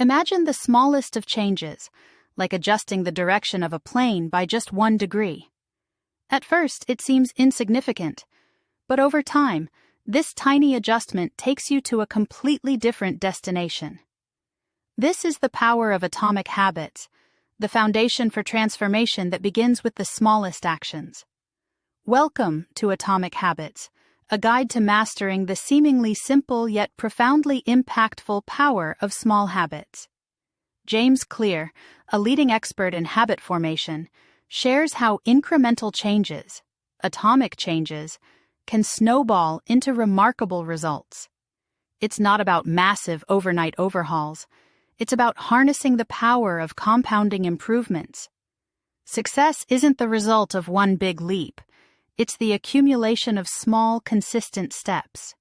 Imagine the smallest of changes, like adjusting the direction of a plane by just 1 degree. At first, it seems insignificant, but over time, this tiny adjustment takes you to a completely different destination. This is the power of atomic habits, the foundation for transformation that begins with the smallest actions. Welcome to Atomic Habits, a guide to mastering the seemingly simple yet profoundly impactful power of small habits. James Clear, a leading expert in habit formation, shares how incremental changes, atomic changes, can snowball into remarkable results. It's not about massive overnight overhauls. It's about harnessing the power of compounding improvements. Success isn't the result of one big leap. It's the accumulation of small, consistent steps.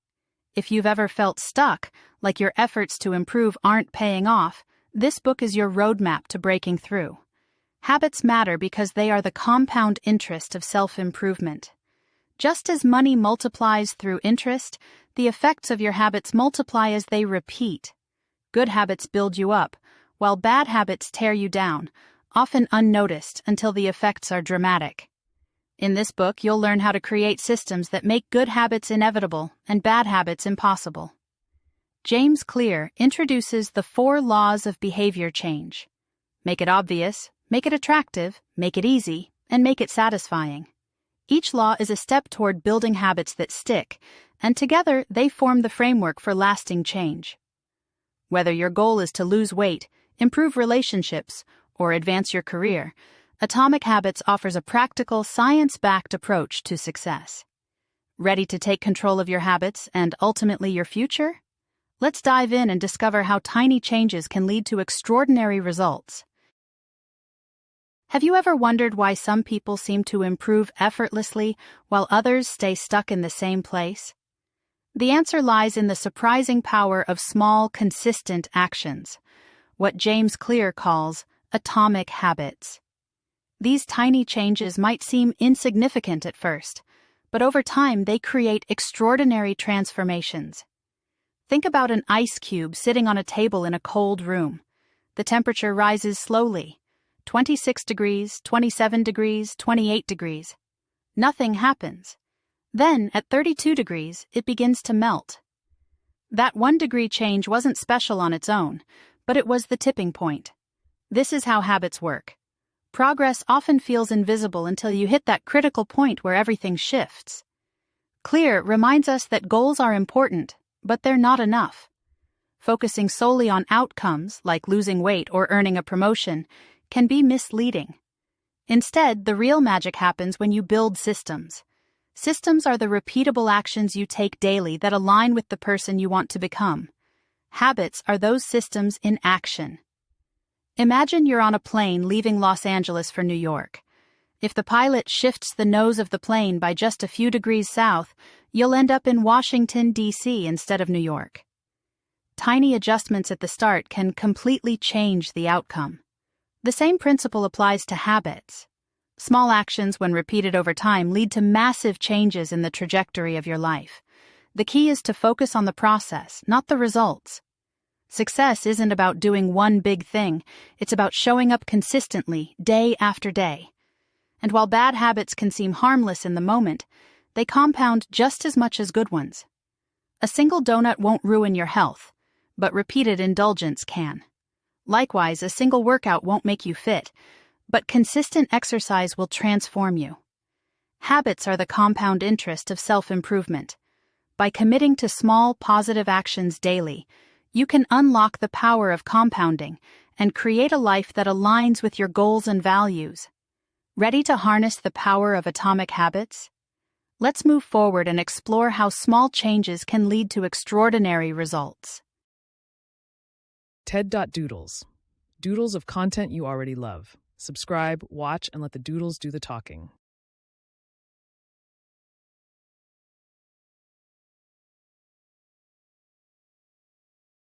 If you've ever felt stuck, like your efforts to improve aren't paying off, this book is your roadmap to breaking through. Habits matter because they are the compound interest of self-improvement. Just as money multiplies through interest, the effects of your habits multiply as they repeat. Good habits build you up, while bad habits tear you down, often unnoticed until the effects are dramatic. In this book, you'll learn how to create systems that make good habits inevitable and bad habits impossible. James Clear introduces the 4 laws of behavior change. Make it obvious, make it attractive, make it easy, and make it satisfying. Each law is a step toward building habits that stick, and together they form the framework for lasting change. Whether your goal is to lose weight, improve relationships, or advance your career, Atomic Habits offers a practical, science-backed approach to success. Ready to take control of your habits and ultimately your future? Let's dive in and discover how tiny changes can lead to extraordinary results. Have you ever wondered why some people seem to improve effortlessly while others stay stuck in the same place? The answer lies in the surprising power of small, consistent actions, what James Clear calls atomic habits. These tiny changes might seem insignificant at first, but over time they create extraordinary transformations. Think about an ice cube sitting on a table in a cold room. The temperature rises slowly, 26 degrees, 27 degrees, 28 degrees. Nothing happens. Then, at 32 degrees, it begins to melt. That 1 degree change wasn't special on its own, but it was the tipping point. This is how habits work. Progress often feels invisible until you hit that critical point where everything shifts. Clear reminds us that goals are important, but they're not enough. Focusing solely on outcomes, like losing weight or earning a promotion, can be misleading. Instead, the real magic happens when you build systems. Systems are the repeatable actions you take daily that align with the person you want to become. Habits are those systems in action. Imagine you're on a plane leaving Los Angeles for New York. If the pilot shifts the nose of the plane by just a few degrees south, you'll end up in Washington, D.C. instead of New York. Tiny adjustments at the start can completely change the outcome. The same principle applies to habits. Small actions, when repeated over time, lead to massive changes in the trajectory of your life. The key is to focus on the process, not the results. Success isn't about doing one big thing, it's about showing up consistently, day after day. And while bad habits can seem harmless in the moment, they compound just as much as good ones. A single donut won't ruin your health, but repeated indulgence can. Likewise, a single workout won't make you fit, but consistent exercise will transform you. Habits are the compound interest of self-improvement. By committing to small, positive actions daily, you can unlock the power of compounding and create a life that aligns with your goals and values. Ready to harness the power of atomic habits? Let's move forward and explore how small changes can lead to extraordinary results. TED.doodles. Doodles of content you already love. Subscribe, watch, and let the doodles do the talking.